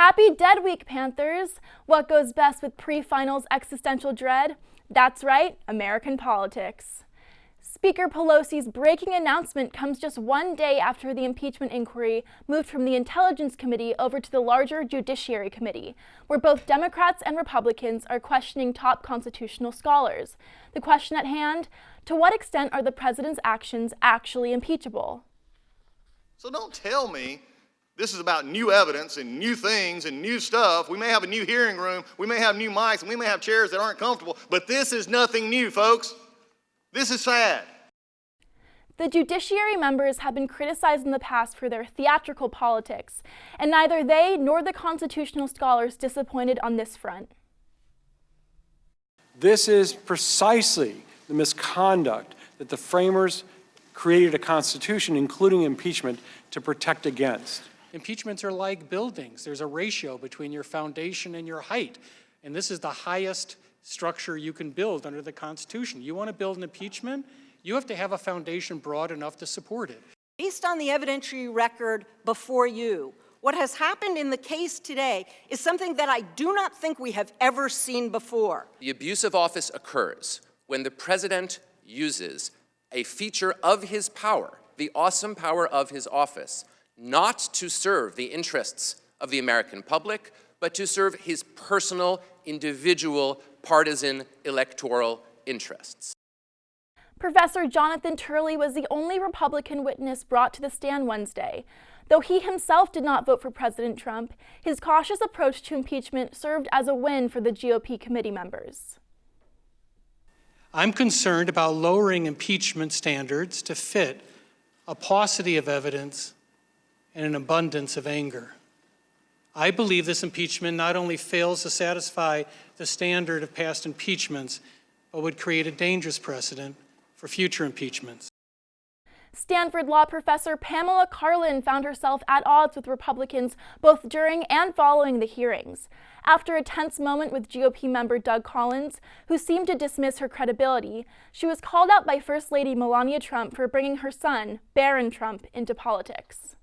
Happy Dead Week, Panthers! What goes best with pre-finals existential dread? That's right, American politics. Speaker Pelosi's breaking announcement comes just one day after the impeachment inquiry moved from the Intelligence Committee over to the larger Judiciary Committee, where both Democrats and Republicans are questioning top constitutional scholars. The question at hand, to what extent are the president's actions actually impeachable? So don't tell me this is about new evidence and new things and new stuff. We may have a new hearing room, we may have new mics, and we may have chairs that aren't comfortable, but this is nothing new, folks. This is sad. The judiciary members have been criticized in the past for their theatrical politics, and neither they nor the constitutional scholars disappointed on this front. This is precisely the misconduct that the framers created a constitution, including impeachment, to protect against. Impeachments are like buildings. There's a ratio between your foundation and your height. And this is the highest structure you can build under the Constitution. You want to build an impeachment? You have to have a foundation broad enough to support it. Based on the evidentiary record before you, what has happened in the case today is something that I do not think we have ever seen before. The abuse of office occurs when the president uses a feature of his power, the awesome power of his office, not to serve the interests of the American public, but to serve his personal, individual, partisan, electoral interests. Professor Jonathan Turley was the only Republican witness brought to the stand Wednesday. Though he himself did not vote for President Trump, his cautious approach to impeachment served as a win for the GOP committee members. I'm concerned about lowering impeachment standards to fit a paucity of evidence and an abundance of anger. I believe this impeachment not only fails to satisfy the standard of past impeachments, but would create a dangerous precedent for future impeachments. Stanford law professor Pamela Karlan found herself at odds with Republicans both during and following the hearings. After a tense moment with GOP member Doug Collins, who seemed to dismiss her credibility, she was called out by First Lady Melania Trump for bringing her son, Barron Trump, into politics.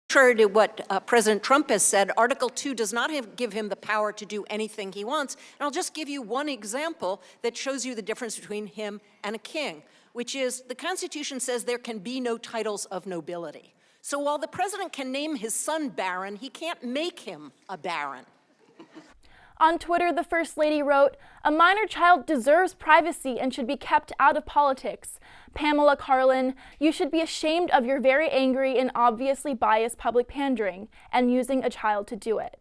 Contrary to what President Trump has said, Article 2 does not give him the power to do anything he wants. And I'll just give you one example that shows you the difference between him and a king, which is the Constitution says there can be no titles of nobility. So while the president can name his son Barron, he can't make him a baron. On Twitter, the First Lady wrote, "A minor child deserves privacy and should be kept out of politics. Pamela Karlan, you should be ashamed of your very angry and obviously biased public pandering and using a child to do it."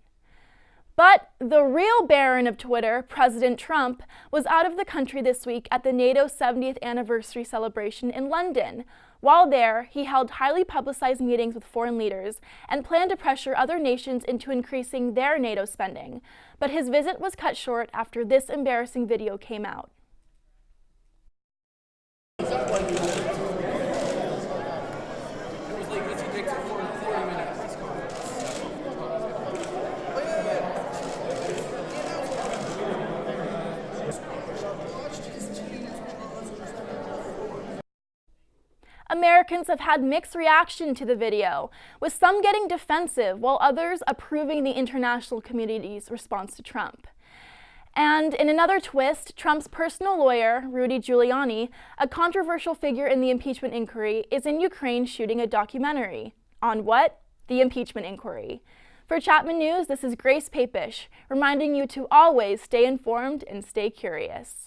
But the real baron of Twitter, President Trump, was out of the country this week at the NATO 70th anniversary celebration in London. While there, he held highly publicized meetings with foreign leaders and planned to pressure other nations into increasing their NATO spending. But his visit was cut short after this embarrassing video came out. Americans have had mixed reaction to the video, with some getting defensive while others approving the international community's response to Trump. And in another twist, Trump's personal lawyer, Rudy Giuliani, a controversial figure in the impeachment inquiry, is in Ukraine shooting a documentary. On what? The impeachment inquiry. For Chapman News, this is Grace Papish, reminding you to always stay informed and stay curious.